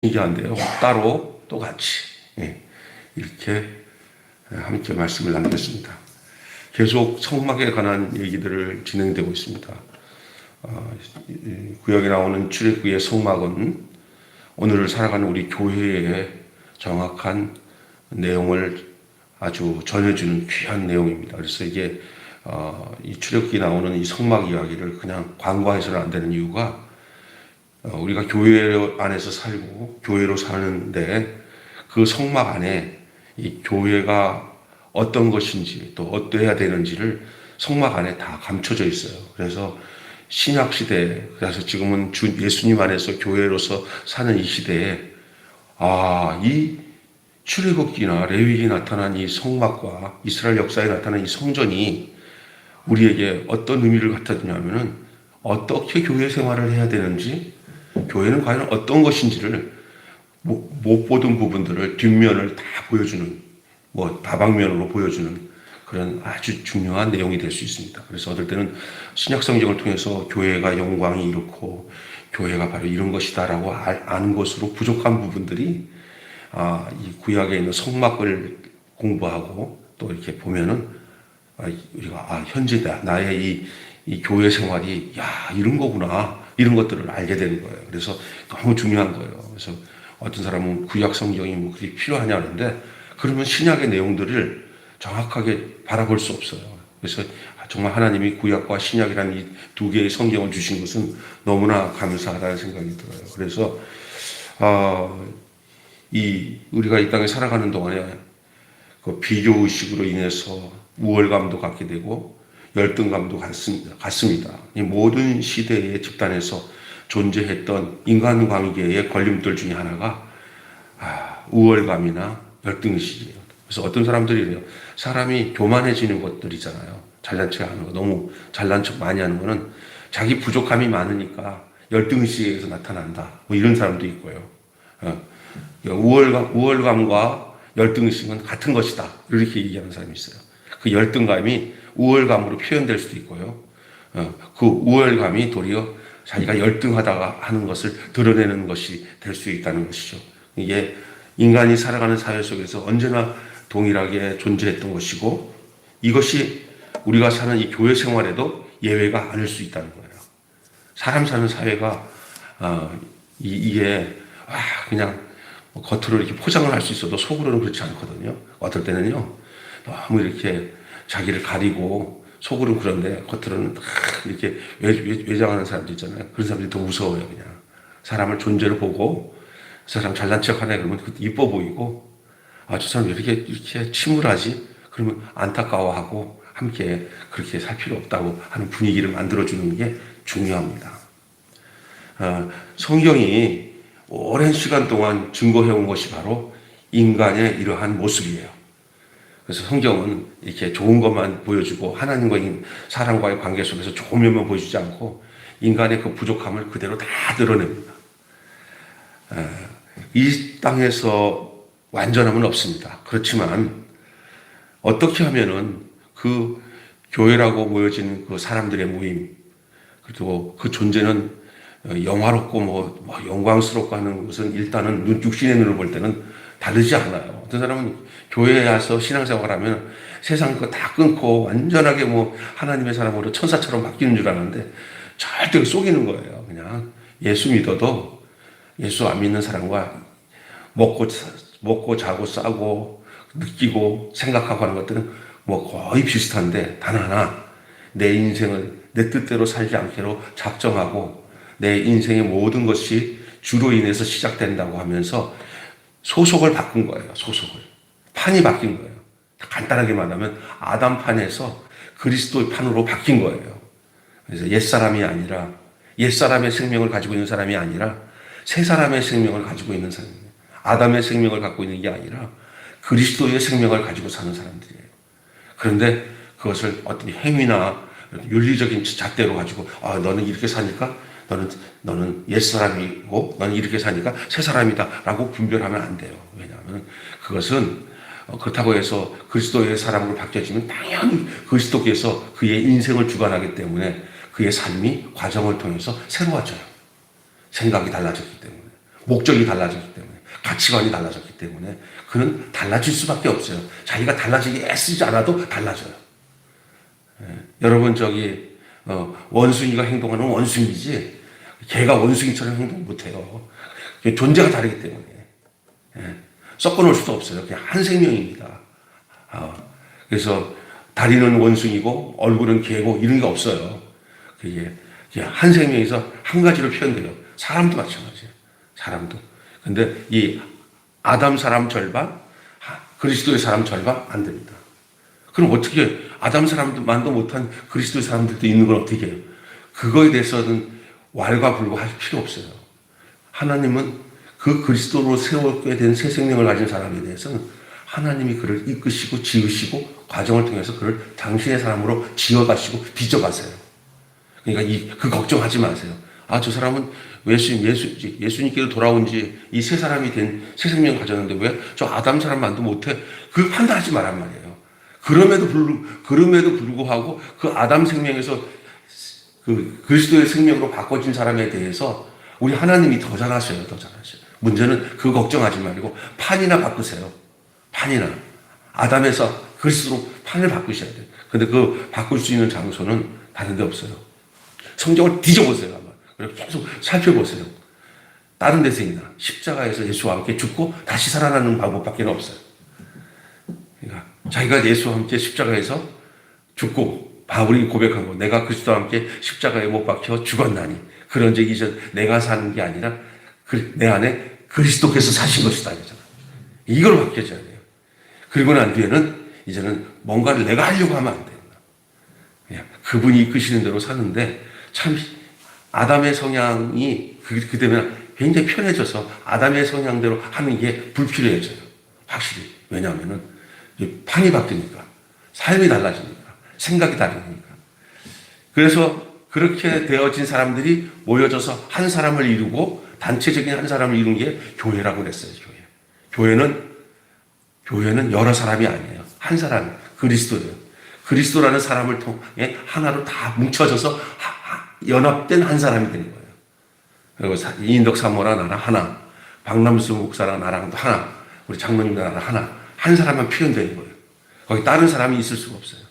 얘기한데요. 따로 또 같이 이렇게 함께 말씀을 나누겠습니다. 계속 성막에 관한 얘기들을 진행되고 있습니다. 구역에 나오는 출애굽기의 성막은 오늘을 살아가는 우리 교회의 정확한 내용을 아주 전해주는 귀한 내용입니다. 그래서 이게 이 출애굽기 나오는 이 성막 이야기를 그냥 간과해서는 안 되는 이유가 우리가 교회 안에서 살고 교회로 사는데 그 성막 안에 이 교회가 어떤 것인지 또 어떠해야 되는지를 성막 안에 다 감춰져 있어요. 그래서 신약 시대에, 그래서 지금은 예수님 안에서 교회로서 사는 이 시대에 이 출애굽기나 레위기 나타난 이 성막과 이스라엘 역사에 나타난 이 성전이 우리에게 어떤 의미를 갖다 주냐면은 어떻게 교회 생활을 해야 되는지, 교회는 과연 어떤 것인지를 못 보던 부분들을 뒷면을 다 보여주는, 다방면으로 보여주는 그런 아주 중요한 내용이 될 수 있습니다. 그래서 어떨 때는 신약 성경을 통해서 교회가 영광이 이렇고 교회가 바로 이런 것이다라고 아는 것으로 부족한 부분들이 이 구약에 있는 성막을 공부하고 또 이렇게 보면은 우리가 현재 나의 이 교회 생활이 이런 거구나, 이런 것들을 알게 되는 거예요. 그래서 너무 중요한 거예요. 그래서 어떤 사람은 구약 성경이 그게 필요하냐 하는데, 그러면 신약의 내용들을 정확하게 바라볼 수 없어요. 그래서 정말 하나님이 구약과 신약이라는 이 두 개의 성경을 주신 것은 너무나 감사하다는 생각이 들어요. 그래서 우리가 이 땅에 살아가는 동안에 그 비교 의식으로 인해서 우월감도 갖게 되고 열등감도 갖습니다. 이 모든 시대의 집단에서 존재했던 인간관계의 걸림돌 중에 하나가 우월감이나 열등의식이에요. 그래서 어떤 사람들이 이래요. 사람이 교만해지는 것들이잖아요. 잘난 척 하는 거, 너무 잘난 척 많이 하는 거는 자기 부족함이 많으니까 열등의식에서 나타난다. 이런 사람도 있고요. 우월감과 열등의식은 같은 것이다, 이렇게 얘기하는 사람이 있어요. 그 열등감이 우월감으로 표현될 수도 있고요. 그 우월감이 도리어 자기가 열등하다가 하는 것을 드러내는 것이 될 수 있다는 것이죠. 이게 인간이 살아가는 사회 속에서 언제나 동일하게 존재했던 것이고, 이것이 우리가 사는 이 교회 생활에도 예외가 아닐 수 있다는 거예요. 사람 사는 사회가 이게 그냥 겉으로 이렇게 포장을 할 수 있어도 속으로는 그렇지 않거든요. 어떨 때는요, 너무 이렇게 자기를 가리고 속으로는 그런데 겉으로는 이렇게 외장하는 사람들 있잖아요. 그런 사람들이 더 무서워요. 그냥 사람을 존재를 보고 그 사람 잘난 척하네 그러면 이뻐 보이고, 저 사람 왜 이렇게 침울하지? 그러면 안타까워하고 함께 그렇게 살 필요 없다고 하는 분위기를 만들어주는 게 중요합니다. 성경이 오랜 시간 동안 증거해온 것이 바로 인간의 이러한 모습이에요. 그래서 성경은 이렇게 좋은 것만 보여주고 하나님과의 사람과의 관계 속에서 좋은 면만 보여주지 않고 인간의 그 부족함을 그대로 다 드러냅니다. 이 땅에서 완전함은 없습니다. 그렇지만 어떻게 하면은 그 교회라고 모여진 그 사람들의 모임, 그리고 그 존재는 영화롭고 영광스럽고 하는 것은 일단은 육신의 눈으로 볼 때는 다르지 않아요. 어떤 사람은 교회에 와서 신앙생활하면 세상 거 다 끊고 완전하게 하나님의 사람으로 천사처럼 바뀌는 줄 아는데 절대 속이는 거예요. 그냥 예수 믿어도 예수 안 믿는 사람과 먹고 자고 싸고 느끼고 생각하고 하는 것들은 거의 비슷한데, 단 하나 내 인생을 내 뜻대로 살지 않기로 작정하고 내 인생의 모든 것이 주로 인해서 시작된다고 하면서 소속을 바꾼 거예요. 소속을. 판이 바뀐 거예요. 간단하게 말하면 아담판에서 그리스도의 판으로 바뀐 거예요. 그래서 옛사람이 아니라, 옛사람의 생명을 가지고 있는 사람이 아니라 새 사람의 생명을 가지고 있는 사람이에요. 아담의 생명을 갖고 있는 게 아니라 그리스도의 생명을 가지고 사는 사람들이에요. 그런데 그것을 어떤 행위나 윤리적인 잣대로 가지고 너는 이렇게 사니까 너는 옛사람이고 너는 이렇게 사니까 새 사람이다 라고 분별하면 안 돼요. 왜냐하면 그것은 그렇다고 해서 그리스도의 사람으로 바뀌어지면 당연히 그리스도께서 그의 인생을 주관하기 때문에 그의 삶이 과정을 통해서 새로워져요. 생각이 달라졌기 때문에. 목적이 달라졌기 때문에, 가치관이 달라졌기 때문에 그는 달라질 수밖에 없어요. 자기가 달라지기 애쓰지 않아도 달라져요. 여러분 원숭이가 행동하는 원숭이지 개가 원숭이처럼 행동 못해요. 존재가 다르기 때문에 섞어놓을 수도 없어요. 그냥 한 생명입니다. 그래서 다리는 원숭이고 얼굴은 개고 이런 게 없어요. 그게 한 생명에서 한 가지로 표현돼요. 사람도 마찬가지예요. 사람도. 근데 이 아담 사람 절반, 그리스도의 사람 절반 안 됩니다. 그럼 어떻게 아담 사람만도 못한 그리스도의 사람들도 있는 건 어떻게 해요? 그거에 대해서는 왈가불가할 필요 없어요. 하나님은 그 그리스도로 세우게 된 새 생명을 가진 사람에 대해서는 하나님이 그를 이끄시고 지으시고 과정을 통해서 그를 당신의 사람으로 지어가시고 빚어가세요. 그러니까 그 걱정하지 마세요. 저 사람은 예수님께로 돌아온 지 이 새 사람이 된 새 생명 가졌는데 왜 저 아담 사람만도 못해? 그 판단하지 말란 말이에요. 그럼에도 불구하고 그 아담 생명에서 그 그리스도의 생명으로 바꿔진 사람에 대해서 우리 하나님이 더 잘하셔요. 더 잘하셔요. 문제는 그 걱정하지 말고 판이나 바꾸세요. 판이나. 아담에서 그리스도로 판을 바꾸셔야 돼요. 근데 그 바꿀 수 있는 장소는 다른 데 없어요. 성경을 뒤져보세요. 아마. 그리고 계속 살펴보세요. 다른 데서 있나. 십자가에서 예수와 함께 죽고 다시 살아나는 방법밖에 없어요. 그러니까 자기가 예수와 함께 십자가에서 죽고 바울이 고백한 거, 내가 그리스도와 함께 십자가에 못 박혀 죽었나니 그런즉 이제 내가 사는 게 아니라 내 안에 그리스도께서 사신 것이다. 이걸 바뀌어져야 돼요. 그리고 난 뒤에는 이제는 뭔가를 내가 하려고 하면 안 돼요. 그냥 그분이 이끄시는 대로 사는데 참 아담의 성향이 그때면 굉장히 편해져서 아담의 성향대로 하는 게 불필요해져요. 확실히. 왜냐하면은 판이 바뀌니까. 삶이 달라지니까. 생각이 다르니까. 그래서 그렇게 되어진 사람들이 모여져서 한 사람을 이루고 단체적인 한 사람을 이룬 게 교회라고 그랬어요. 교회는 여러 사람이 아니에요. 한 사람, 그리스도예요. 그리스도라는 사람을 통해 하나로 다 뭉쳐져서 연합된 한 사람이 되는 거예요. 그리고 이인덕 사모랑 나랑 하나, 박남수 목사랑 나랑 하나, 우리 장로님과 나랑 하나, 한 사람만 표현되는 거예요. 거기 다른 사람이 있을 수가 없어요.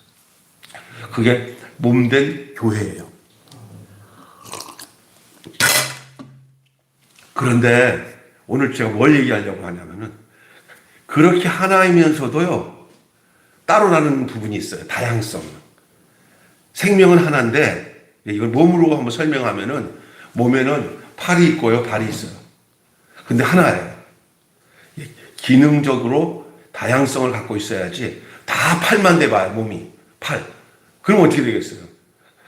그게 몸된 교회예요. 그런데 오늘 제가 뭘 얘기하려고 하냐면은 그렇게 하나이면서도요 따로 나는 부분이 있어요. 다양성. 생명은 하나인데 이걸 몸으로 한번 설명하면은 몸에는 팔이 있고요, 발이 있어요. 근데 하나예요. 기능적으로 다양성을 갖고 있어야지 다 팔만 대봐요, 몸이. 팔. 그럼 어떻게 되겠어요?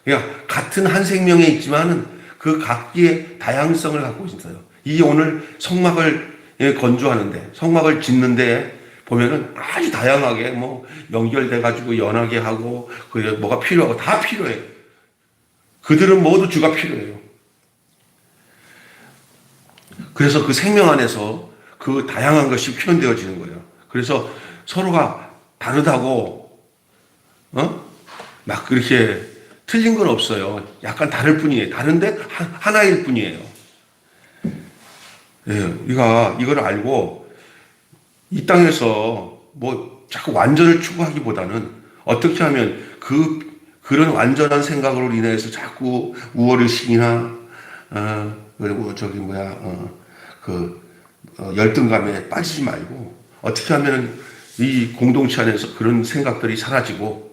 그러니까 같은 한 생명에 있지만은 그 각기의 다양성을 갖고 있어요. 이 오늘 성막을 건조하는데, 성막을 짓는데 보면은 아주 다양하게 연결돼가지고 연하게 하고, 뭐가 필요하고 다 필요해요. 그들은 모두 주가 필요해요. 그래서 그 생명 안에서 그 다양한 것이 표현되어지는 거예요. 그래서 서로가 다르다고, 막 그렇게 틀린 건 없어요. 약간 다를 뿐이에요. 다른데 하나일 뿐이에요. 예, 이걸 알고 이 땅에서 자꾸 완전을 추구하기보다는 어떻게 하면 그런 완전한 생각으로 인해서 자꾸 우월의식이나 그리고 열등감에 빠지지 말고 어떻게 하면 이 공동체 안에서 그런 생각들이 사라지고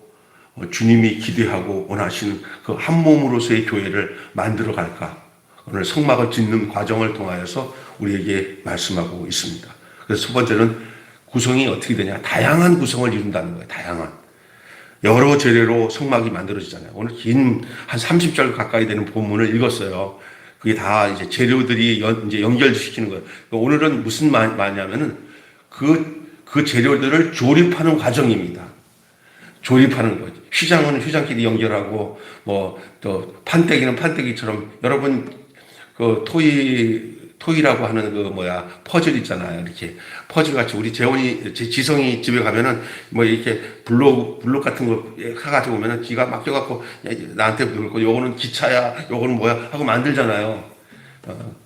주님이 기대하고 원하시는 그 한 몸으로서의 교회를 만들어 갈까? 오늘 성막을 짓는 과정을 통하여서 우리에게 말씀하고 있습니다. 그래서 첫 번째는 구성이 어떻게 되냐? 다양한 구성을 이룬다는 거예요. 다양한. 여러 재료로 성막이 만들어지잖아요. 오늘 긴 한 30절 가까이 되는 본문을 읽었어요. 그게 다 이제 재료들이 이제 연결시키는 거예요. 오늘은 무슨 말이냐면은 그 재료들을 조립하는 과정입니다. 조립하는 거죠. 휘장은 휘장끼리 연결하고, 또 판때기는 판때기처럼, 여러분, 토이라고 하는 퍼즐 있잖아요. 이렇게. 퍼즐 같이, 우리 지성이 집에 가면은, 이렇게 블록 같은 거 사가지고 오면은 기가 막혀갖고, 나한테 물고, 요거는 기차야, 요거는 뭐야, 하고 만들잖아요.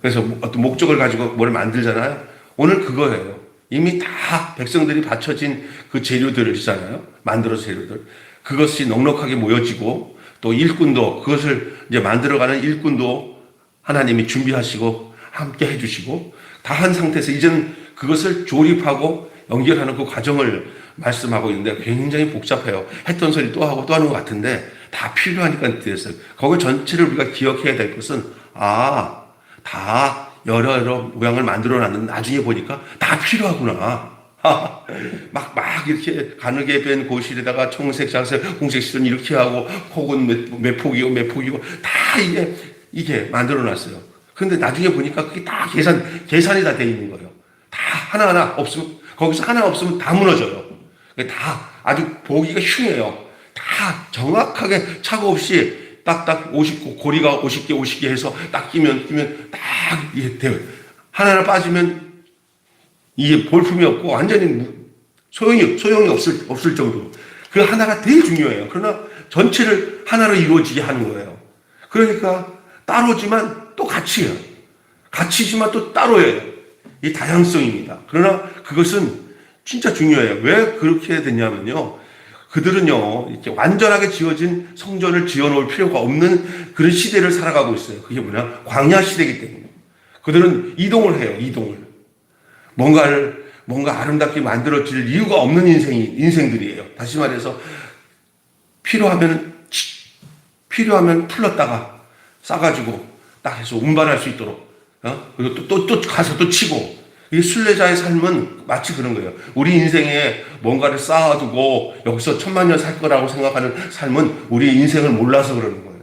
그래서 어떤 목적을 가지고 뭘 만들잖아요. 오늘 그거예요. 이미 다 백성들이 바쳐진 그 재료들이잖아요. 만들어서 재료들. 그것이 넉넉하게 모여지고 또 일꾼도 그것을 이제 만들어가는 일꾼도 하나님이 준비하시고 함께 해주시고 다 한 상태에서 이제는 그것을 조립하고 연결하는 그 과정을 말씀하고 있는데 굉장히 복잡해요. 했던 소리 또 하고 또 하는 것 같은데 다 필요하니까 됐어요. 거기 전체를 우리가 기억해야 될 것은 다 여러 모양을 만들어 놨는데 나중에 보니까 다 필요하구나. 막 이렇게 가늘게 뺀 고실에다가 청색, 장색, 홍색 실은 이렇게 하고 혹은 몇 폭이고 다 이게 만들어 놨어요. 근데 나중에 보니까 그게 다 계산이 다 돼 있는 거예요. 다 하나하나 없으면, 거기서 하나 없으면 다 무너져요. 다 아주 보기가 흉해요. 다 정확하게 착오 없이 딱딱 50, 고리가 50개 해서 딱 끼면 딱 이게 돼요. 하나 빠지면 이게 볼품이 없고 완전히 소용이 없을 정도로. 그 하나가 되게 중요해요. 그러나 전체를 하나로 이루어지게 하는 거예요. 그러니까 따로지만 또 같이요. 같이지만 또 따로예요. 이 다양성입니다. 그러나 그것은 진짜 중요해요. 왜 그렇게 됐냐면요. 그들은요, 이렇게 완전하게 지어진 성전을 지어놓을 필요가 없는 그런 시대를 살아가고 있어요. 그게 뭐냐? 광야 시대이기 때문에. 그들은 이동을 해요, 이동을. 뭔가 아름답게 만들어질 이유가 없는 인생들이에요. 다시 말해서, 필요하면 풀렀다가 싸가지고 딱 해서 운반할 수 있도록, 그리고 또 가서 또 치고, 이 순례자의 삶은 마치 그런 거예요. 우리 인생에 뭔가를 쌓아두고 여기서 천만년 살 거라고 생각하는 삶은 우리의 인생을 몰라서 그러는 거예요.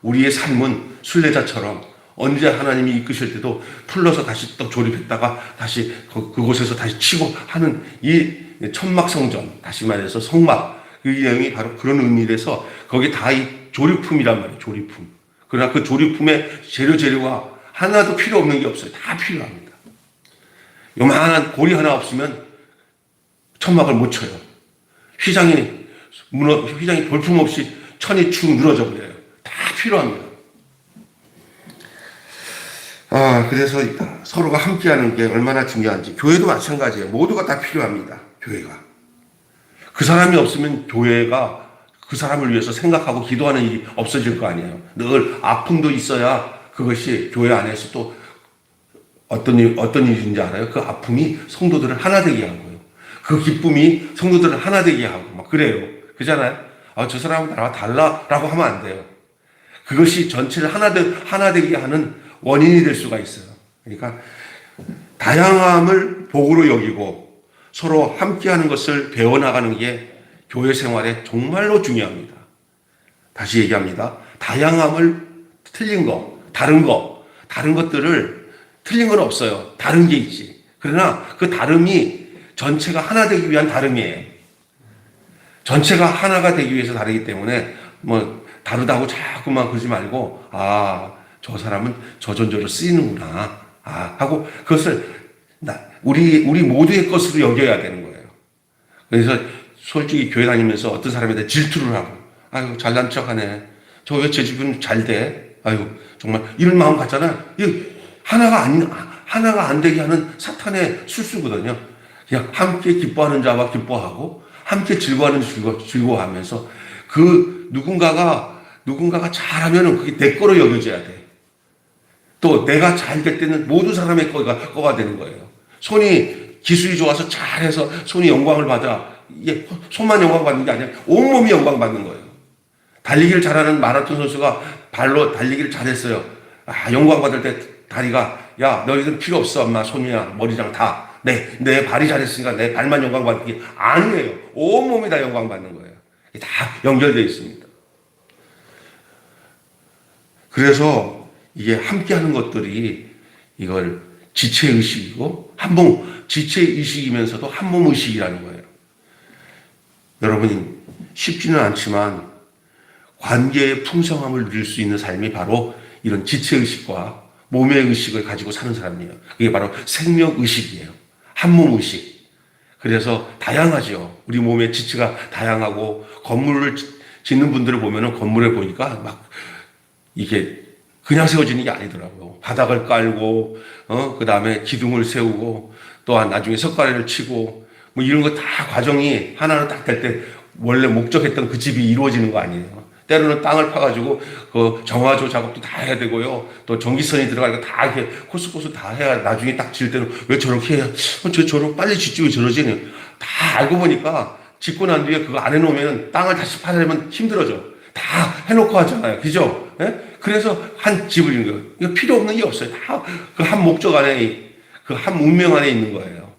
우리의 삶은 순례자처럼 언제 하나님이 이끄실 때도 풀러서 다시 또 조립했다가 다시 그곳에서 다시 치고 하는 이 천막성전, 다시 말해서 성막, 그 내용이 바로 그런 의미에서 거기 다 이 조립품이란 말이에요. 조립품. 그러나 그 조립품의 재료가 하나도 필요 없는 게 없어요. 다 필요합니다. 요만한 고리 하나 없으면 천막을 못 쳐요. 휘장이 볼품없이 천이 축 늘어져 버려요. 다 필요합니다. 그래서 서로가 함께하는 게 얼마나 중요한지. 교회도 마찬가지예요. 모두가 다 필요합니다. 교회가. 그 사람이 없으면 교회가 그 사람을 위해서 생각하고 기도하는 일이 없어질 거 아니에요. 늘 아픔도 있어야 그것이 교회 안에서 또 어떤 일인지 알아요? 그 아픔이 성도들을 하나 되게 한 거예요. 그 기쁨이 성도들을 하나 되게 하고 막 그래요. 그잖아요. 저 사람은 나와 달라라고 하면 안 돼요. 그것이 전체를 하나 되게 하는 원인이 될 수가 있어요. 그러니까 다양함을 복으로 여기고 서로 함께하는 것을 배워나가는 게 교회 생활에 정말로 중요합니다. 다시 얘기합니다. 다양함을 틀린 거, 다른 것들을 틀린 건 없어요. 다른 게 있지. 그러나 그 다름이 전체가 하나 되기 위한 다름이에요. 전체가 하나가 되기 위해서 다르기 때문에 다르다고 자꾸만 그러지 말고 저 사람은 저 존재로 쓰이는구나 하고 그것을 우리 모두의 것으로 여겨야 되는 거예요. 그래서 솔직히 교회 다니면서 어떤 사람에 대해 질투를 하고 아유 잘난 척하네. 저 왜 제 집은 잘 돼? 아유 정말 이런 마음 갖잖아. 하나가 안 되게 하는 사탄의 술수거든요. 그냥 함께 기뻐하는 자와 기뻐하고 함께 즐거워하는 즐거워하면서 그 누군가가 잘하면은 그게 내 거로 여겨져야 돼. 또 내가 잘 될 때는 모든 사람의 거가 되는 거예요. 손이 기술이 좋아서 잘해서 손이 영광을 받아. 이게 손만 영광 받는 게 아니라 온몸이 영광 받는 거예요. 달리기를 잘하는 마라톤 선수가 발로 달리기를 잘했어요. 영광 받을 때 다리가 야 너희들 필요 없어 엄마 손이야 머리랑 다 내 발이 잘했으니까 내 발만 영광 받는 게 아니에요. 온몸이 다 영광 받는 거예요. 다 연결되어 있습니다. 그래서 이게 함께하는 것들이 이걸 지체의식이고 지체의식이면서도 한몸의식이라는 거예요. 여러분 쉽지는 않지만 관계의 풍성함을 누릴 수 있는 삶이 바로 이런 지체의식과 몸의 의식을 가지고 사는 사람이에요. 그게 바로 생명의식이에요. 한몸의식. 그래서 다양하죠. 우리 몸의 지체가 다양하고 건물을 짓는 분들을 보면은 건물에 보니까 막 이게 그냥 세워지는 게 아니더라고요. 바닥을 깔고, 그 다음에 기둥을 세우고, 또한 나중에 석가래를 치고, 뭐 이런 거 다 과정이 하나는 딱 될 때 원래 목적했던 그 집이 이루어지는 거 아니에요. 때로는 땅을 파가지고 그 정화조 작업도 다 해야 되고요. 또 전기선이 들어가니까 다 이렇게 코스코스 다 해야 나중에 딱 질 때는 왜 저렇게 해야, 저렇게 빨리 짓지 왜 저러지? 다 알고 보니까 짓고 난 뒤에 그거 안 해놓으면 땅을 다시 파려면 힘들어져. 다 해놓고 하잖아요. 그죠? 예? 그래서 한 집을 있는 거예요. 이거 필요 없는 게 없어요. 다 그 한 목적 안에, 그 한 운명 안에 있는 거예요.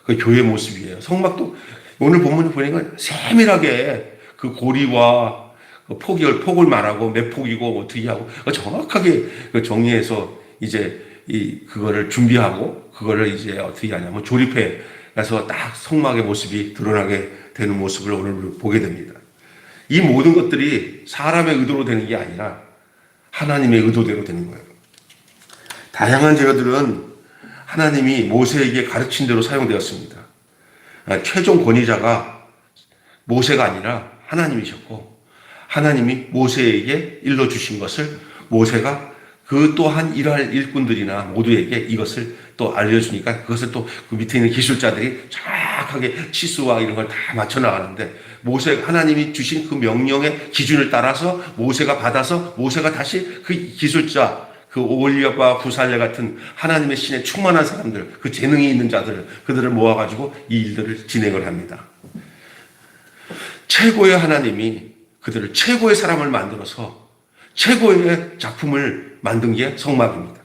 그 교회 모습이에요. 성막도 오늘 본문 보니까 세밀하게 그 고리와 그 폭을 말하고 몇 폭이고 어떻게 하고 정확하게 그 정리해서 이제 그거를 준비하고 그거를 이제 어떻게 하냐면 조립해 가서 딱 성막의 모습이 드러나게 되는 모습을 오늘 보게 됩니다. 이 모든 것들이 사람의 의도로 되는 게 아니라 하나님의 의도대로 되는 거예요. 다양한 재료들은 하나님이 모세에게 가르친 대로 사용되었습니다. 최종 권위자가 모세가 아니라 하나님이셨고, 하나님이 모세에게 일러주신 것을 모세가 그 또한 일할 일꾼들이나 모두에게 이것을 또 알려주니까 그것을 또 그 밑에 있는 기술자들이 정확하게 치수와 이런 걸 다 맞춰 나가는데, 하나님이 주신 그 명령의 기준을 따라서 모세가 받아서 모세가 다시 그 기술자, 그 오홀리압과 부살레 같은 하나님의 신에 충만한 사람들, 그 재능이 있는 자들, 그들을 모아가지고 이 일들을 진행을 합니다. 최고의 하나님이 그들을 최고의 사람을 만들어서 최고의 작품을 만든 게 성막입니다.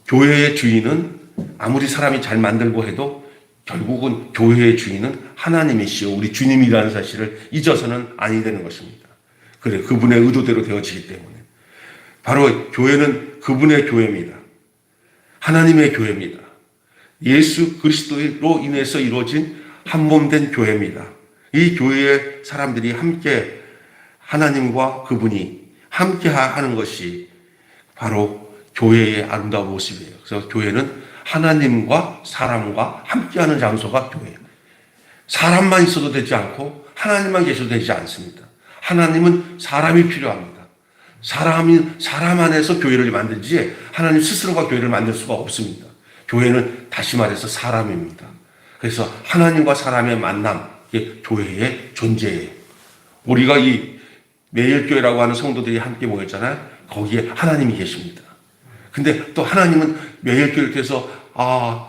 교회의 주인은 아무리 사람이 잘 만들고 해도 결국은 교회의 주인은 하나님이시요 우리 주님이라는 사실을 잊어서는 아니 되는 것입니다. 그래, 그분의 의도대로 되어지기 때문에 바로 교회는 그분의 교회입니다. 하나님의 교회입니다. 예수 그리스도로 인해서 이루어진 한몸된 교회입니다. 이 교회의 사람들이 함께 하나님과 그분이 함께 하는 것이 바로 교회의 아름다운 모습이에요. 그래서 교회는 하나님과 사람과 함께하는 장소가 교회예요. 사람만 있어도 되지 않고 하나님만 계셔도 되지 않습니다. 하나님은 사람이 필요합니다. 사람 안에서 교회를 만들지 하나님 스스로가 교회를 만들 수가 없습니다. 교회는 다시 말해서 사람입니다. 그래서 하나님과 사람의 만남, 이게 교회의 존재예요. 우리가 이 매일교회라고 하는 성도들이 함께 모였잖아요. 거기에 하나님이 계십니다. 근데 또 하나님은 매일교회를 통해서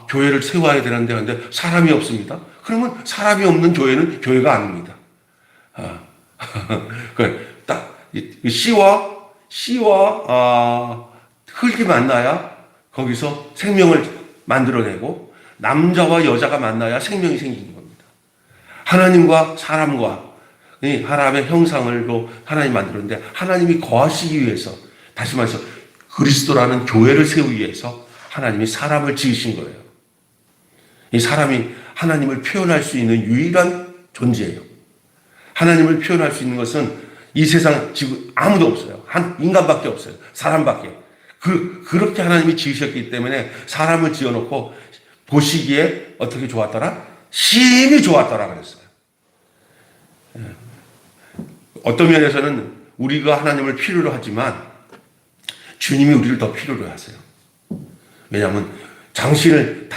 교회를 세워야 되는데 근데 사람이 없습니다. 그러면 사람이 없는 교회는 교회가 아닙니다. 딱 씨와 흙이 만나야 거기서 생명을 만들어내고 남자와 여자가 만나야 생명이 생기는 겁니다. 하나님과 사람과 하나님의 형상을로 하나님 만들었는데 하나님이 거하시기 위해서 다시 말해서 그리스도라는 교회를 세우기 위해서 하나님이 사람을 지으신 거예요. 이 사람이 하나님을 표현할 수 있는 유일한 존재예요. 하나님을 표현할 수 있는 것은 이 세상 지금 아무도 없어요. 한 인간밖에 없어요. 사람밖에. 그렇게 하나님이 지으셨기 때문에 사람을 지어놓고 보시기에 어떻게 좋았더라? 심히 좋았더라 그랬어요. 어떤 면에서는 우리가 하나님을 필요로 하지만 주님이 우리를 더 필요로 하세요. 왜냐하면 당신을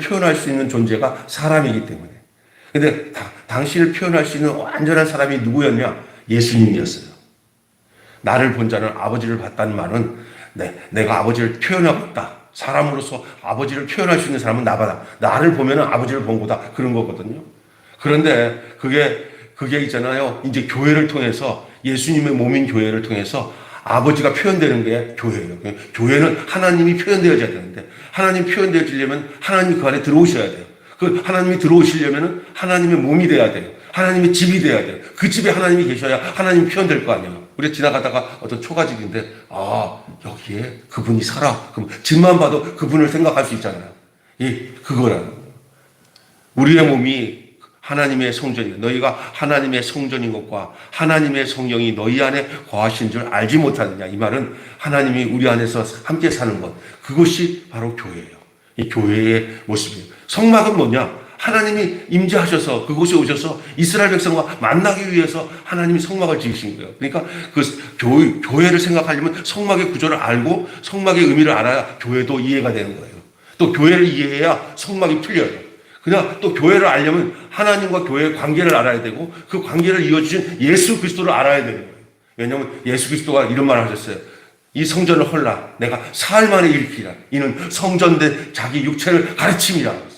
표현할 수 있는 존재가 사람이기 때문에. 근데 당신을 표현할 수 있는 완전한 사람이 누구였냐? 예수님이었어요. 나를 본 자는 아버지를 봤다는 말은 내가 아버지를 표현하고 있다. 사람으로서 아버지를 표현할 수 있는 사람은 나다. 나를 보면 아버지를 본 거다. 그런 거거든요. 그런데 그게 있잖아요. 이제 교회를 통해서 예수님의 몸인 교회를 통해서 아버지가 표현되는 게 교회예요. 교회는 하나님이 표현되어져야 되는데 하나님이 표현되어지려면 하나님이 그 안에 들어오셔야 돼요. 그 하나님이 들어오시려면 하나님의 몸이 돼야 돼요. 하나님의 집이 돼야 돼요. 그 집에 하나님이 계셔야 하나님이 표현될 거 아니에요. 우리가 지나가다가 어떤 초가집인데 여기에 그분이 살아. 그럼 집만 봐도 그분을 생각할 수 있잖아요. 그거라는 거예요. 우리의 몸이 하나님의 성전이다. 너희가 하나님의 성전인 것과 하나님의 성령이 너희 안에 거하신 줄 알지 못하느냐. 이 말은 하나님이 우리 안에서 함께 사는 것. 그것이 바로 교회예요. 이 교회의 모습이에요. 성막은 뭐냐? 하나님이 임재하셔서 그곳에 오셔서 이스라엘 백성과 만나기 위해서 하나님이 성막을 지으신 거예요. 그러니까 그 교회를 생각하려면 성막의 구조를 알고 성막의 의미를 알아야 교회도 이해가 되는 거예요. 또 교회를 이해해야 성막이 풀려요. 그냥 또 교회를 알려면 하나님과 교회의 관계를 알아야 되고 그 관계를 이어주신 예수 그리스도를 알아야 되는 거예요. 왜냐하면 예수 그리스도가 이런 말을 하셨어요. 이 성전을 헐라 내가 사흘 만에 일으키라. 이는 성전된 자기 육체를 가르침이라.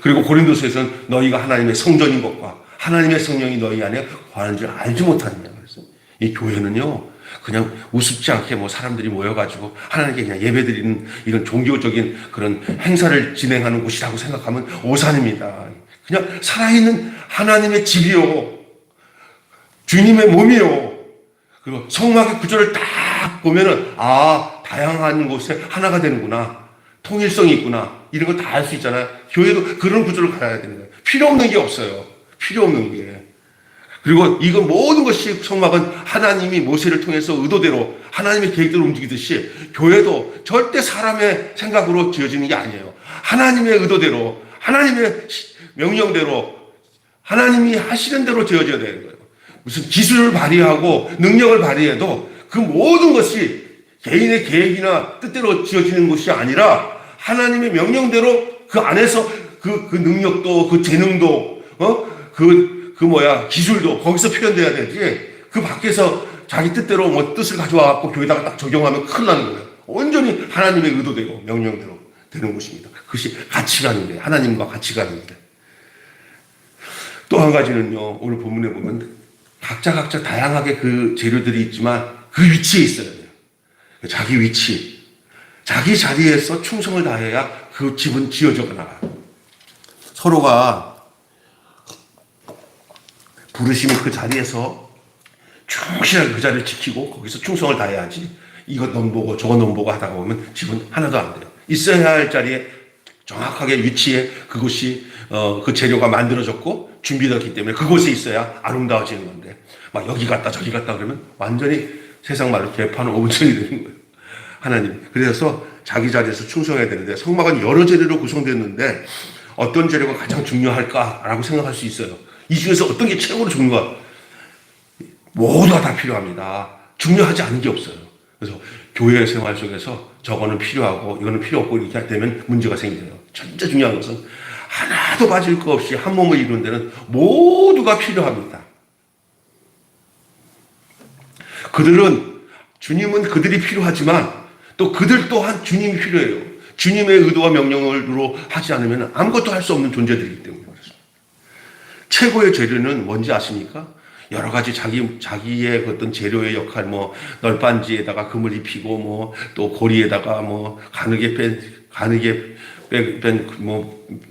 그리고 고린도서에서는 너희가 하나님의 성전인 것과 하나님의 성령이 너희 안에 거하는 줄 알지 못하느냐. 그래서 이 교회는요, 그냥 우습지 않게 뭐 사람들이 모여가지고 하나님께 그냥 예배드리는 이런 종교적인 그런 행사를 진행하는 곳이라고 생각하면 오산입니다. 그냥 살아있는 하나님의 집이요, 주님의 몸이요. 그리고 성막의 구조를 딱 보면은 다양한 곳에 하나가 되는구나, 통일성이 있구나, 이런 거 다 알 수 있잖아요. 교회도 그런 구조를 가져야 되는 거예요. 필요 없는 게 없어요. 필요 없는 게. 그리고 이거 모든 것이 성막은 하나님이 모세를 통해서 의도대로 하나님의 계획대로 움직이듯이 교회도 절대 사람의 생각으로 지어지는 게 아니에요. 하나님의 의도대로, 하나님의 명령대로, 하나님이 하시는 대로 지어져야 되는 거예요. 무슨 기술을 발휘하고 능력을 발휘해도 그 모든 것이 개인의 계획이나 뜻대로 지어지는 것이 아니라 하나님의 명령대로 그 안에서 그 능력도, 그 재능도, 기술도 거기서 표현돼야 되지. 그 밖에서 자기 뜻대로 뭐 뜻을 가져와갖고 교회다가 딱 적용하면 큰일 나는 거예요. 온전히 하나님의 의도대로, 명령대로 되는 것입니다. 그것이 같이 가는 데, 하나님과 같이 가는 데. 또 한 가지는요, 오늘 본문에 보면 각자 다양하게 그 재료들이 있지만 그 위치에 있어야 돼요. 자기 위치, 자기 자리에서 충성을 다해야 그 집은 지어져 나가요. 서로가 부르시면 그 자리에서 충실하게 그 자리를 지키고 거기서 충성을 다해야지 이것 넘보고 저것 넘보고 하다가 보면 집은 하나도 안 돼요. 있어야 할 자리에 정확하게 위치에 그곳이 그 재료가 만들어졌고 준비되었기 때문에 그곳에 있어야 아름다워지는 건데 막 여기 갔다 저기 갔다 그러면 완전히 세상 말로 개판은 오분천이 되는 거예요. 하나님. 그래서 자기 자리에서 충성해야 되는데 성막은 여러 재료로 구성됐는데 어떤 재료가 가장 중요할까라고 생각할 수 있어요. 이 중에서 어떤 게 최고로 중요한가? 모두가 다 필요합니다. 중요하지 않은 게 없어요. 그래서 교회 생활 속에서 저거는 필요하고 이거는 필요 없고 이렇게 되면 문제가 생겨요. 진짜 중요한 것은 하나도 빠질 거 없이 한 몸을 이루는 데는 모두가 필요합니다. 주님은 그들이 필요하지만 또 그들 또한 주님이 필요해요. 주님의 의도와 명령으로 하지 않으면 아무것도 할 수 없는 존재들이기 때문에 그렇습니다. 최고의 재료는 뭔지 아십니까? 여러 가지 자기의 어떤 재료의 역할, 널빤지에다가 금을 입히고, 또 고리에다가 가느게 뺀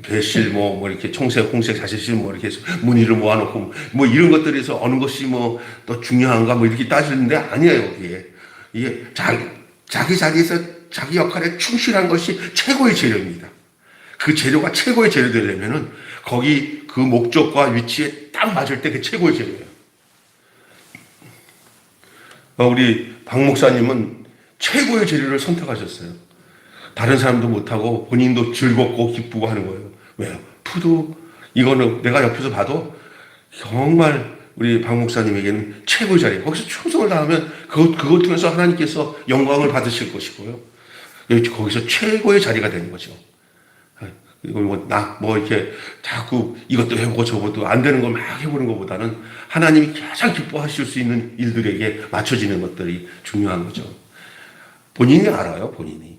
배실, 이렇게 청색, 홍색, 자실실, 이렇게 해서 무늬를 모아놓고, 이런 것들에서 어느 것이 또 중요한가, 이렇게 따지는데 아니에요, 이게 자기 자리에서 자기 역할에 충실한 것이 최고의 재료입니다. 그 재료가 최고의 재료 되려면은 거기 그 목적과 위치에 딱 맞을 때 그 최고의 재료예요. 우리 박 목사님은 최고의 재료를 선택하셨어요. 다른 사람도 못하고 본인도 즐겁고 기쁘고 하는 거예요. 왜요? 이거는 내가 옆에서 봐도 정말 우리 박 목사님에게는 최고의 자리예요. 거기서 충성을 다하면 그걸 통해서 하나님께서 영광을 받으실 것이고요. 거기서 최고의 자리가 되는 거죠. 이렇게 자꾸 이것도 해보고 저것도 안 되는 걸 막 해보는 것보다는 하나님이 가장 기뻐하실 수 있는 일들에게 맞춰지는 것들이 중요한 거죠. 본인이 알아요, 본인이.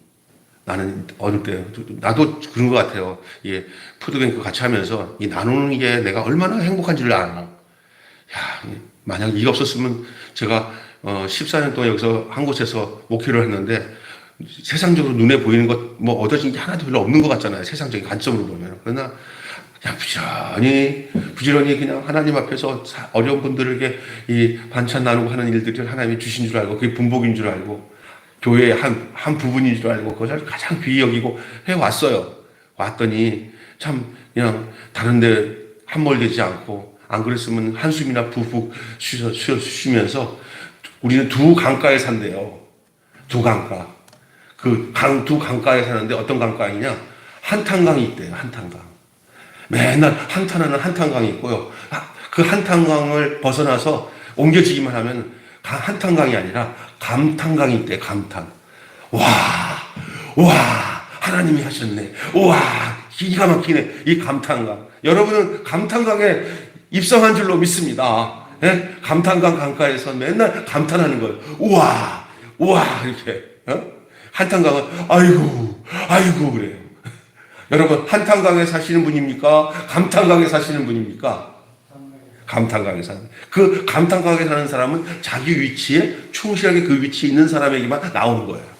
나는 어느 때, 나도 그런 것 같아요. 푸드뱅크 같이 하면서 이 나누는 게 내가 얼마나 행복한지를 알아. 만약 이게 없었으면 제가 14년 동안 여기서 한 곳에서 목회를 했는데 세상적으로 눈에 보이는 것 얻어진 게 하나도 별로 없는 것 같잖아요. 세상적인 관점으로 보면. 그러나 그냥 부지런히 그냥 하나님 앞에서 어려운 분들에게 이 반찬 나누고 하는 일들을 하나님이 주신 줄 알고 그게 분복인 줄 알고 교회의 한 부분인 줄 알고 그것을 가장 귀히 여기고 해왔어요. 왔더니 참 그냥 다른데 함몰되지 않고 안 그랬으면 한숨이나 푹푹 쉬면서 우리는 두 강가에 산대요. 두 강가. 두 강가에 사는데 어떤 강가이냐? 한탄강이 있대요. 한탄강. 맨날 한탄하는 한탄강이 있고요. 그 한탄강을 벗어나서 옮겨지기만 하면 한탄강이 아니라 감탄강이 있대. 감탄. 와, 와, 하나님이 하셨네. 와, 기가 막히네. 이 감탄강. 여러분은 감탄강에 입성한 줄로 믿습니다. 예? 감탄강 강가에서 맨날 감탄하는 거예요. 우와, 우와, 이렇게. 한탄강은, 아이고, 아이고, 그래요. 여러분, 한탄강에 사시는 분입니까? 감탄강에 사시는 분입니까? 감탄강에 사는. 그 감탄강에 사는 사람은 자기 위치에 충실하게 그 위치에 있는 사람에게만 나오는 거예요.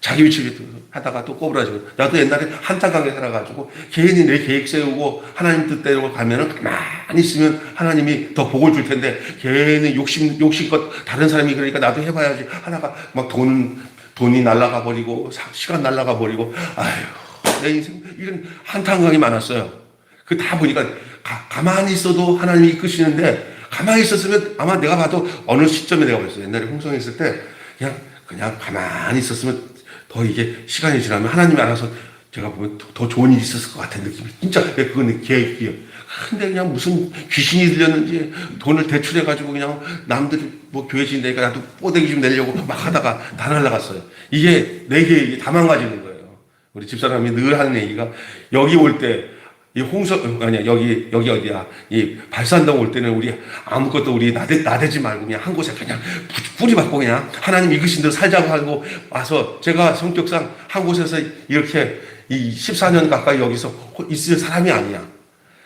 자기 위치를 하다가 또 꼬부라지고. 나도 옛날에 한탄강에 살아가지고 괜히 내 계획 세우고 하나님 뜻대로 가면은 가만히 있으면 하나님이 더 복을 줄 텐데 괜히 욕심껏 다른 사람이 그러니까 나도 해봐야지 하다가 막 돈이 날아가 버리고 시간 날아가 버리고 아휴 내 인생 이런 한탄강이 많았어요. 그 다 보니까 가만히 있어도 하나님이 이끄시는데 가만히 있었으면 아마 내가 봐도 어느 시점에 내가 봤어요. 옛날에 홍성에 있을 때 그냥 가만히 있었으면 더 이게 시간이 지나면 하나님이 알아서 제가 보면 더 좋은 일이 있었을 것 같은 느낌이 진짜 그건 계획이에요. 근데 그냥 무슨 귀신이 들렸는지 돈을 대출해가지고 그냥 남들이 뭐 교회 지내니까 나도 뽀대기 좀 내려고 막 하다가 다 날라갔어요. 이게 내 계획이 다 망가지는 거예요. 우리 집사람이 늘 하는 얘기가 여기 올 때 이 아니야 여기 어디야 이 발산동 올 때는 우리 아무것도 우리 나대지 말고 그냥 한 곳에 그냥 뿌리 박고 그냥 하나님 이끄신 대로 살자고 하고 와서 제가 성격상 한 곳에서 이렇게 이 14년 가까이 여기서 있을 사람이 아니야.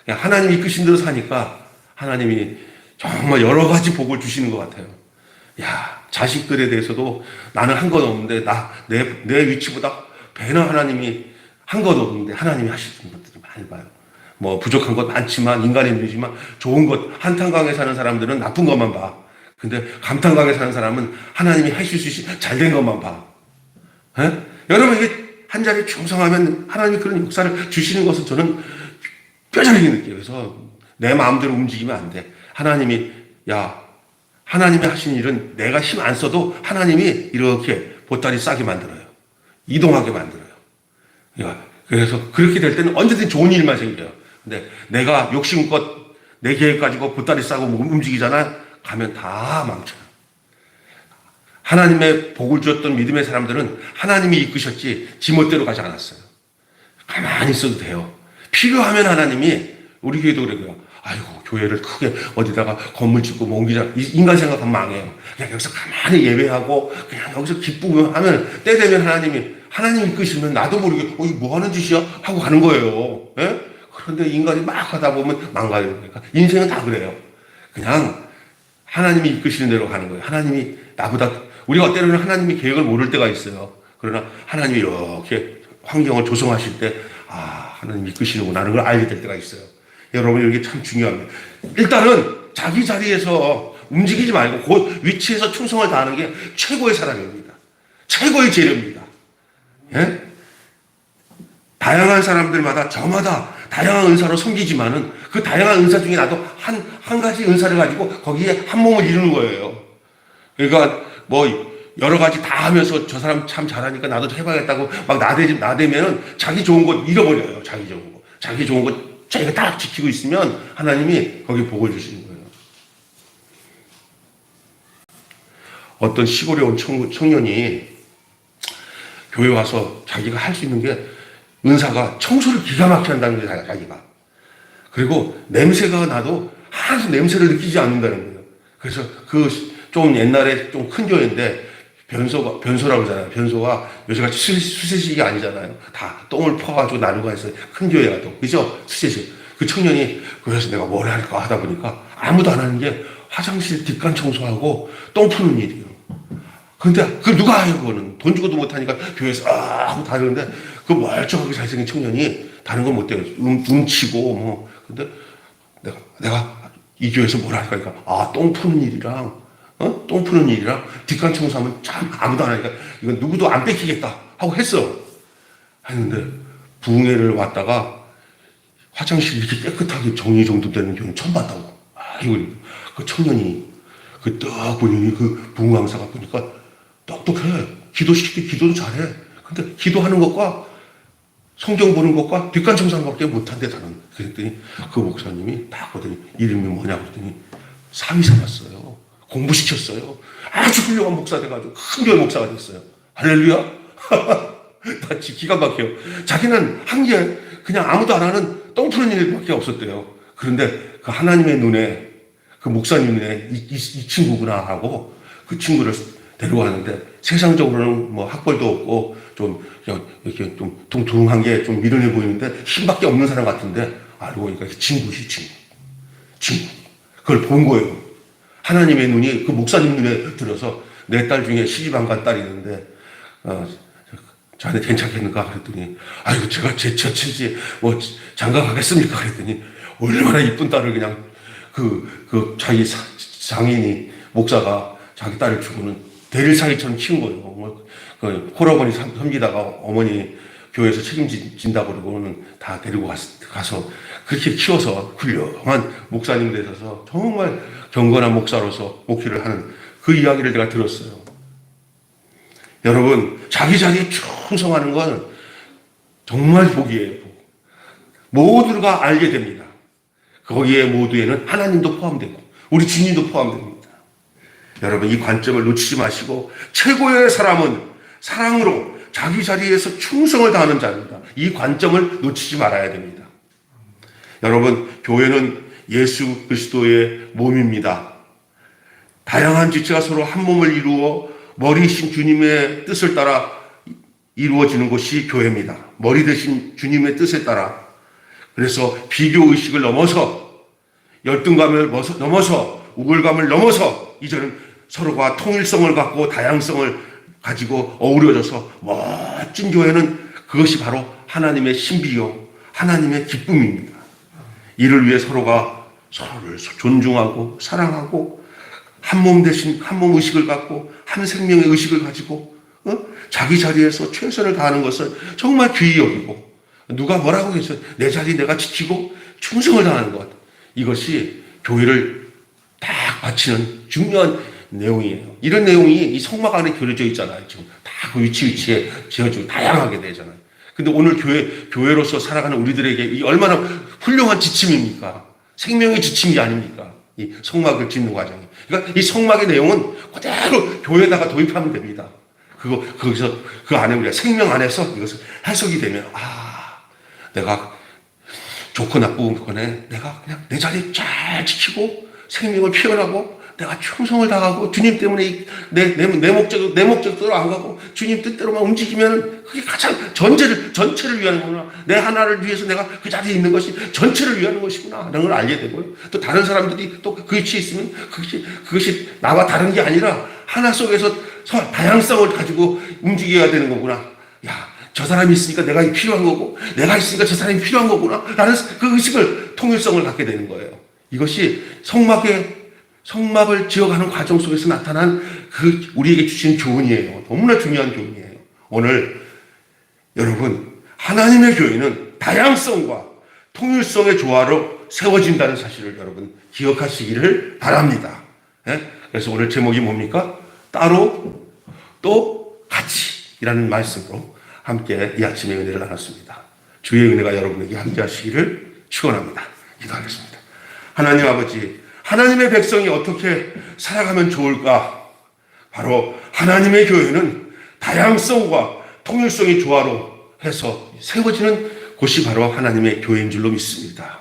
그냥 하나님 이끄신 대로 사니까 하나님이 정말 여러 가지 복을 주시는 것 같아요. 야 자식들에 대해서도 나는 한 것 없는데 내 위치보다 배나 하나님이 한 것 없는데 하나님이 하시는 것들이 많이 봐요. 뭐 부족한 것 많지만 인간의 힘이지만 좋은 것 한탄강에 사는 사람들은 나쁜 것만 봐. 근데 감탄강에 사는 사람은 하나님이 하실 수 있는 잘된 것만 봐. 에? 여러분 이게 한 자리에 충성하면 하나님이 그런 역사를 주시는 것을 저는 뼈저리게 느껴요. 그래서 내 마음대로 움직이면 안 돼. 하나님이 하신 일은 내가 힘 안 써도 하나님이 이렇게 보따리 싸게 만들어요. 이동하게 만들어요. 그래서 그렇게 될 때는 언제든 좋은 일만 생겨요. 근데 내가 욕심껏 내 계획 가지고 보따리 싸고 움직이잖아. 가면 다 망쳐요. 하나님의 복을 주었던 믿음의 사람들은 하나님이 이끄셨지 지멋대로 가지 않았어요. 가만히 있어도 돼요. 필요하면 하나님이 우리 교회도 그래요. 아이고 교회를 크게 어디다가 건물 짓고 뭐 옮기자 인간 생각하면 망해요. 그냥 여기서 가만히 예배하고 그냥 여기서 기쁘고 하면 때 되면 하나님 이끄시면 나도 모르게 이게 뭐 하는 짓이야 하고 가는 거예요. 예? 그런데 인간이 막 하다 보면 망가요. 그러니까 인생은 다 그래요. 그냥 하나님이 이끄시는 대로 가는 거예요. 하나님이 우리가 때로는 하나님이 계획을 모를 때가 있어요. 그러나 하나님이 이렇게 환경을 조성하실 때 하나님 이끄시는구나 하는 걸 알게 될 때가 있어요. 여러분 이게 참 중요합니다. 일단은 자기 자리에서 움직이지 말고 그 위치에서 충성을 다하는 게 최고의 사람입니다. 최고의 재료입니다. 예? 다양한 사람들마다 저마다 다양한 은사로 섬기지만은 그 다양한 은사 중에 나도 한 가지 은사를 가지고 거기에 한 몸을 이루는 거예요. 그러니까 뭐 여러 가지 다 하면서 저 사람 참 잘하니까 나도 해봐야겠다고 막 나대면은 자기 좋은 것 잃어버려요. 자기 좋은 것 자기가 딱 지키고 있으면 하나님이 거기 복을 주시는 거예요. 어떤 시골에 온 청년이 교회 와서 자기가 할 수 있는 게 은사가 청소를 기가 막히게 한다는 거예요. 자기가. 그리고 냄새가 나도 하나도 냄새를 느끼지 않는다는 거예요. 그래서 좀 옛날에 좀 큰 교회인데 변소라고 그러잖아요. 변소가 요새같이 수세식이 아니잖아요. 다 똥을 퍼가지고 나누고 해서 큰 교회가 또 그죠? 수세식. 그 청년이 그래서 내가 뭘 할까 하다 보니까 아무도 안 하는 게 화장실 뒷간 청소하고 똥 푸는 일이에요. 근데 그 누가 해요 그거는 돈 주고도 못하니까 교회에서 하고 다 그러는데 그 멀쩡하게 잘생긴 청년이 다른 건 못해요. 치고 뭐 근데 내가 이 교회에서 뭘 할까 하니까 똥 푸는 일이랑 뒷간 청소하면 참 아무도 안 하니까 이건 누구도 안 뺏기겠다 하고 했는데 부흥회를 왔다가 화장실이 이렇게 깨끗하게 정리정돈되는 교회는 처음 봤다고. 그 청년이 딱 보니 그 부흥 강사가 보니까 똑똑해. 기도시킬 때 기도도 잘해. 근데 기도하는 것과 성경 보는 것과 뒷간 청산밖에 못한대 다른. 그랬더니 그 목사님이 딱 보더니 이름이 뭐냐 그랬더니 사위사 봤어요. 공부시켰어요. 아주 훌륭한 목사 돼가지고 큰 교회 목사가 됐어요. 할렐루야. 나 기가 막혀요. 자기는 한 게 그냥 아무도 안 하는 똥 푸는 일밖에 없었대요. 그런데 그 하나님의 눈에 그 목사님 눈에 이 친구구나 하고 그 친구를 데려가는데 세상적으로는 뭐 학벌도 없고 좀 이렇게 좀 둥둥한 게 좀 미련해 보이는데 힘밖에 없는 사람 같은데 알고 보니까 친구지 친구. 그걸 본 거예요. 하나님의 눈이 그 목사님 눈에 들어서 내 딸 중에 시집 안 간 딸이 있는데 자네 괜찮겠는가 그랬더니 아이고 제가 제 처친지 뭐 장가 가겠습니까 그랬더니 얼마나 이쁜 딸을 그냥 그 자기 장인이 목사가 자기 딸을 주고는 대릴사위처럼 키운 거예요. 그 홀어머니 섬기다가 어머니 교회에서 책임진다고 그러고는 다 데리고 가서 그렇게 키워서 훌륭한 목사님 되셔서 정말 경건한 목사로서 목회를 하는 그 이야기를 내가 들었어요. 여러분, 자기 자리에 충성하는 건 정말 복이에요. 모두가 알게 됩니다. 거기에 모두에는 하나님도 포함되고 우리 주님도 포함됩니다. 여러분, 이 관점을 놓치지 마시고 최고의 사람은 사랑으로 자기 자리에서 충성을 다하는 자입니다. 이 관점을 놓치지 말아야 됩니다. 여러분, 교회는 예수 그리스도의 몸입니다. 다양한 지체가 서로 한 몸을 이루어 머리이신 주님의 뜻을 따라 이루어지는 것이 교회입니다. 머리 대신 주님의 뜻에 따라. 그래서 비교의식을 넘어서 열등감을 넘어서 우월감을 넘어서 이제는 서로가 통일성을 갖고 다양성을 가지고 어우러져서 멋진 교회는 그것이 바로 하나님의 신비요 하나님의 기쁨입니다. 이를 위해 서로가 서로를 존중하고 사랑하고 한 몸 대신 한 몸 의식을 갖고 한 생명의 의식을 가지고 자기 자리에서 최선을 다하는 것을 정말 귀히 여기고 누가 뭐라고 해서 내 자리 내가 지키고 충성을 다하는 것, 이것이 교회를 딱 바치는 중요한 내용이에요. 이런 내용이 이 성막 안에 그려져 있잖아요. 지금 다 그 위치에 지어지고 다양하게 되잖아요. 근데 오늘 교회로서 살아가는 우리들에게 이 얼마나 훌륭한 지침입니까? 생명의 지침이 아닙니까? 이 성막을 짓는 과정이. 그러니까 이 성막의 내용은 그대로 교회에다가 도입하면 됩니다. 거기서 그 안에 우리가 생명 안에서 이것을 해석이 되면, 내가 좋고 나쁘고 거네. 내가 그냥 내 자리 잘 지키고 생명을 피워나고 내가 충성을 다하고 주님 때문에 내 목적대로 안 가고 주님 뜻대로만 움직이면 그게 가장 전체를 위한 거구나. 내 하나를 위해서 내가 그 자리에 있는 것이 전체를 위한 것이구나. 라는 걸 알게 되고요. 또 다른 사람들이 또 그 위치에 있으면 그것이 나와 다른 게 아니라 하나 속에서 다양성을 가지고 움직여야 되는 거구나. 저 사람이 있으니까 내가 필요한 거고 내가 있으니까 저 사람이 필요한 거구나 라는 그 의식을 통일성을 갖게 되는 거예요. 이것이 성막을 지어가는 과정 속에서 나타난 그 우리에게 주신 교훈이에요. 너무나 중요한 교훈이에요. 오늘 여러분, 하나님의 교회는 다양성과 통일성의 조화로 세워진다는 사실을 여러분 기억하시기를 바랍니다. 그래서 오늘 제목이 뭡니까? 따로 또 같이라는 말씀으로 함께 이 아침에 은혜를 나눴습니다. 주의 은혜가 여러분에게 함께 하시기를 축원합니다. 기도하겠습니다. 하나님 아버지, 하나님의 백성이 어떻게 살아가면 좋을까? 바로 하나님의 교회는 다양성과 통일성의 조화로 해서 세워지는 곳이 바로 하나님의 교회인 줄로 믿습니다.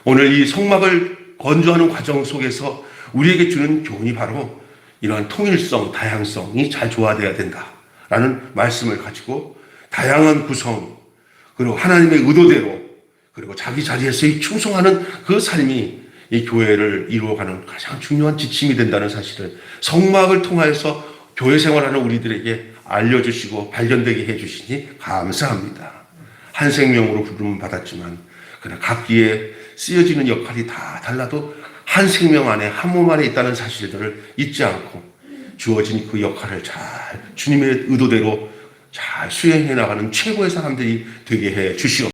오늘 이 성막을 건조하는 과정 속에서 우리에게 주는 교훈이 바로 이러한 통일성, 다양성이 잘 조화되어야 된다라는 말씀을 가지고 다양한 구성, 그리고 하나님의 의도대로, 그리고 자기 자리에서의 충성하는 그 삶이 이 교회를 이루어가는 가장 중요한 지침이 된다는 사실을 성막을 통하여서 교회 생활하는 우리들에게 알려주시고 발견되게 해주시니 감사합니다. 한 생명으로 부름을 받았지만 그러나 각기에 쓰여지는 역할이 다 달라도 한 생명 안에 한 몸 안에 있다는 사실들을 잊지 않고 주어진 그 역할을 잘 주님의 의도대로 잘 수행해 나가는 최고의 사람들이 되게 해 주시옵소서.